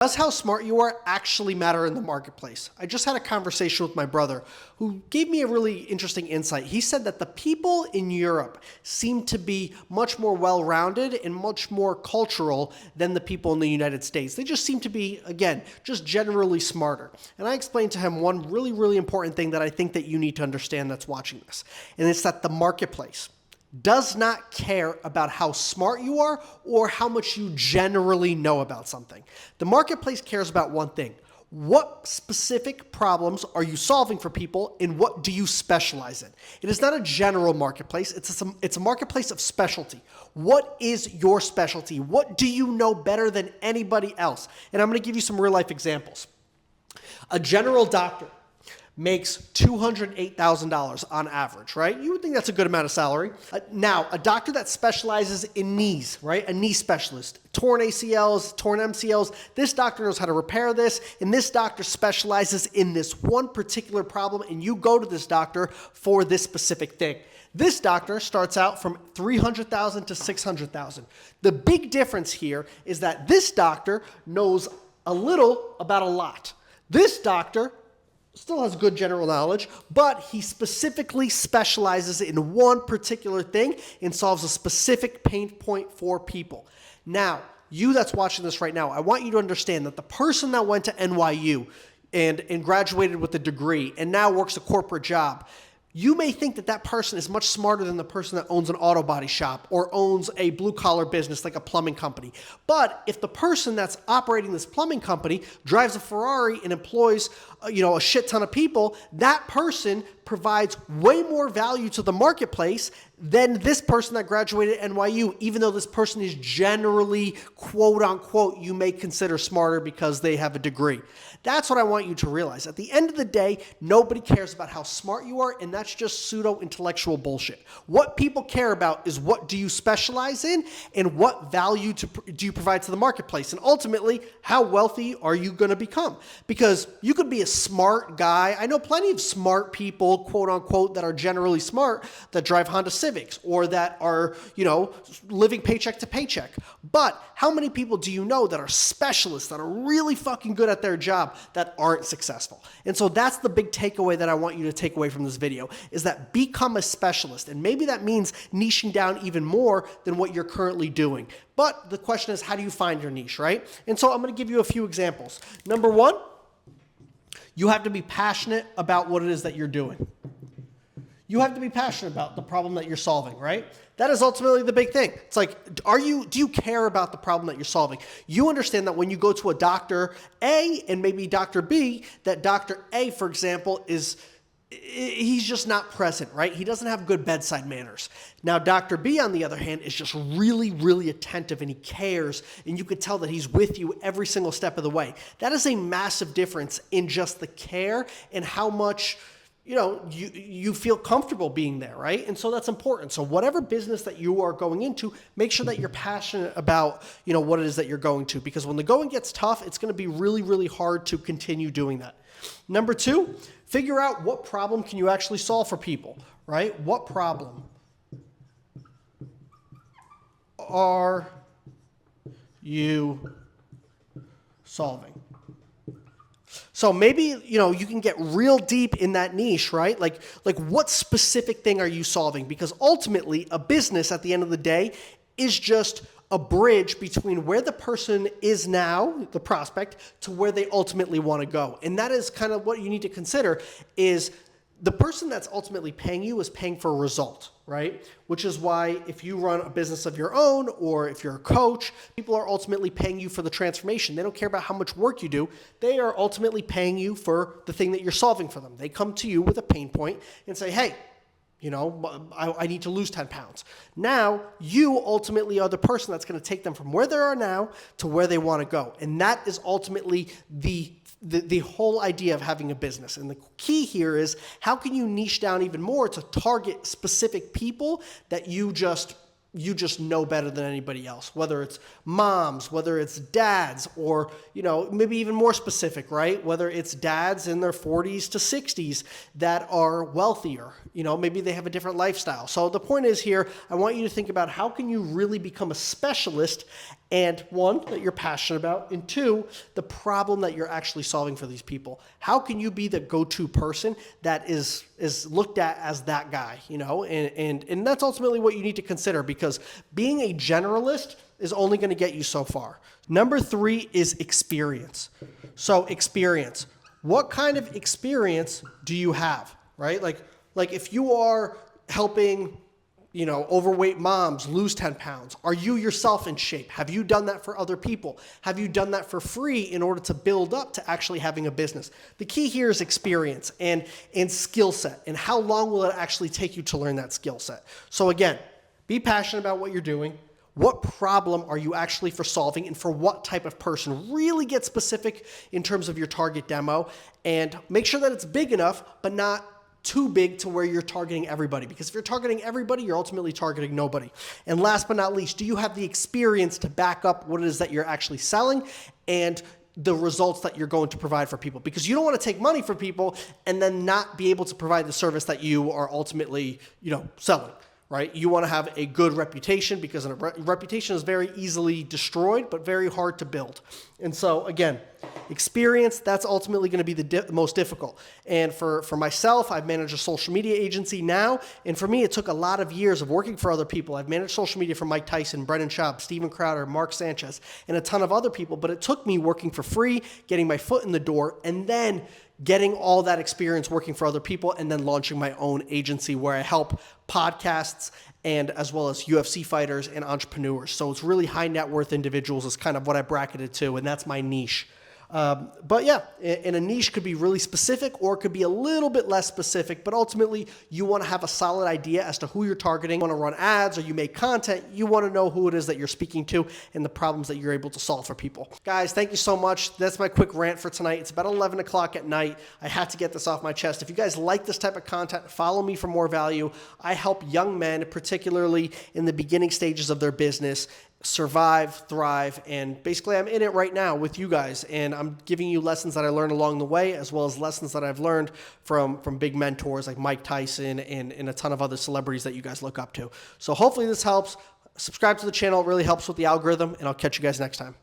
Does how smart you are actually matter in the marketplace? I just had a conversation with my brother who gave me a really interesting insight. He said that the people in Europe seem to be much more well-rounded and much more cultural than the people in the United States. They just seem to be, again, just generally smarter. And I explained to him one really, really important thing that I think that you need to understand that's watching this. And it's that the marketplace does not care about how smart you are or how much you generally know about something. The marketplace cares about one thing. What specific problems are you solving for people and what do you specialize in? It is not a general marketplace. It's a marketplace of specialty. What is your specialty? What do you know better than anybody else? And I'm going to give you some real life examples. A general doctor makes $208,000 on average, right? You would think that's a good amount of salary. Now, a doctor that specializes in knees, right? A knee specialist, torn ACLs, torn MCLs. This doctor knows how to repair this, and this doctor specializes in this one particular problem, and you go to this doctor for this specific thing. This doctor starts out from $300,000 to $600,000. The big difference here is that this doctor knows a little about a lot. This doctor still has good general knowledge, but he specifically specializes in one particular thing and solves a specific pain point for people. Now, you that's watching this right now, I want you to understand that the person that went to NYU and graduated with a degree and now works a corporate job, you may think that that person is much smarter than the person that owns an auto body shop or owns a blue-collar business like a plumbing company. But if the person that's operating this plumbing company drives a Ferrari and employs a shit ton of people, that person provides way more value to the marketplace than this person that graduated at NYU, even though this person is generally, quote unquote, you may consider smarter because they have a degree. That's what I want you to realize. At the end of the day, nobody cares about how smart you are, and that's just pseudo-intellectual bullshit. What people care about is what do you specialize in and what value do you provide to the marketplace, and ultimately, how wealthy are you going to become? Because you could be a smart guy. I know plenty of smart people, quote unquote, that are generally smart that drive Honda Civics or that are, living paycheck to paycheck. But how many people do you know that are specialists, that are really fucking good at their job, that aren't successful? And so that's the big takeaway that I want you to take away from this video, is that become a specialist. And maybe that means niching down even more than what you're currently doing. But the question is, how do you find your niche, right? And so I'm going to give you a few examples. Number one, you have to be passionate about what it is that you're doing. You have to be passionate about the problem that you're solving, right? That is ultimately the big thing. It's like, do you care about the problem that you're solving? You understand that when you go to a Dr. A and maybe Dr. B, that Dr. A, for example, he's just not present, right? He doesn't have good bedside manners. Now, Dr. B, on the other hand, is just really, really attentive and he cares, and you could tell that he's with you every single step of the way. That is a massive difference in just the care and how much you feel comfortable being there, right? And so that's important. So whatever business that you are going into, make sure that you're passionate about, what it is that you're going to, because when the going gets tough, it's going to be really, really hard to continue doing that. Number two, figure out what problem can you actually solve for people, right? What problem are you solving? So maybe, you can get real deep in that niche, right? Like what specific thing are you solving? Because ultimately, a business at the end of the day is just a bridge between where the person is now, the prospect, to where they ultimately want to go. And that is kind of what you need to consider, is the person that's ultimately paying you is paying for a result, right? Which is why if you run a business of your own or if you're a coach, people are ultimately paying you for the transformation. They don't care about how much work you do. They are ultimately paying you for the thing that you're solving for them. They come to you with a pain point and say, hey, I need to lose 10 pounds. Now, you ultimately are the person that's going to take them from where they are now to where they want to go. And that is ultimately the whole idea of having a business. And the key here is, how can you niche down even more to target specific people that you just know better than anybody else, whether it's moms, whether it's dads, or, maybe even more specific, right? Whether it's dads in their 40s to 60s that are wealthier, maybe they have a different lifestyle. So the point is here, I want you to think about how can you really become a specialist And one, that you're passionate about, and two, the problem that you're actually solving for these people. How can you be the go-to person that is looked at as that guy, you know? And that's ultimately what you need to consider, because being a generalist is only going to get you so far. Number 3 is experience. So experience. What kind of experience do you have, right? Like if you are helping, you know, overweight moms lose 10 pounds, are you yourself in shape? Have you done that for other people? Have you done that for free in order to build up to actually having a business? The key here is experience and skill set, and how long will it actually take you to learn that skill set? So again, be passionate about what you're doing. What problem are you actually for solving, and for what type of person? Really get specific in terms of your target demo, and make sure that it's big enough, but not too big to where you're targeting everybody. Because if you're targeting everybody, you're ultimately targeting nobody. And last but not least, do you have the experience to back up what it is that you're actually selling and the results that you're going to provide for people? Because you don't want to take money from people and then not be able to provide the service that you are ultimately, you know, selling. Right? You want to have a good reputation, because a reputation is very easily destroyed, but very hard to build. And so again, experience, that's ultimately going to be the most difficult. And for myself, I've managed a social media agency now. And for me, it took a lot of years of working for other people. I've managed social media for Mike Tyson, Brendan Schaub, Steven Crowder, Mark Sanchez, and a ton of other people. But it took me working for free, getting my foot in the door, and then getting all that experience working for other people, and then launching my own agency where I help podcasts and as well as UFC fighters and entrepreneurs. So it's really high net worth individuals is kind of what I bracketed to, and that's my niche. But yeah, and a niche could be really specific or it could be a little bit less specific, but ultimately you want to have a solid idea as to who you're targeting. You want to run ads or you make content, you want to know who it is that you're speaking to and the problems that you're able to solve for people. Guys, thank you so much. That's my quick rant for tonight. It's about 11 o'clock at night. I had to get this off my chest. If you guys like this type of content, follow me for more value. I help young men, particularly in the beginning stages of their business, survive, thrive, and basically I'm in it right now with you guys, and I'm giving you lessons that I learned along the way, as well as lessons that I've learned from big mentors like Mike Tyson and a ton of other celebrities that you guys look up to. So hopefully this helps. Subscribe to the channel. It really helps with the algorithm, and I'll catch you guys next time.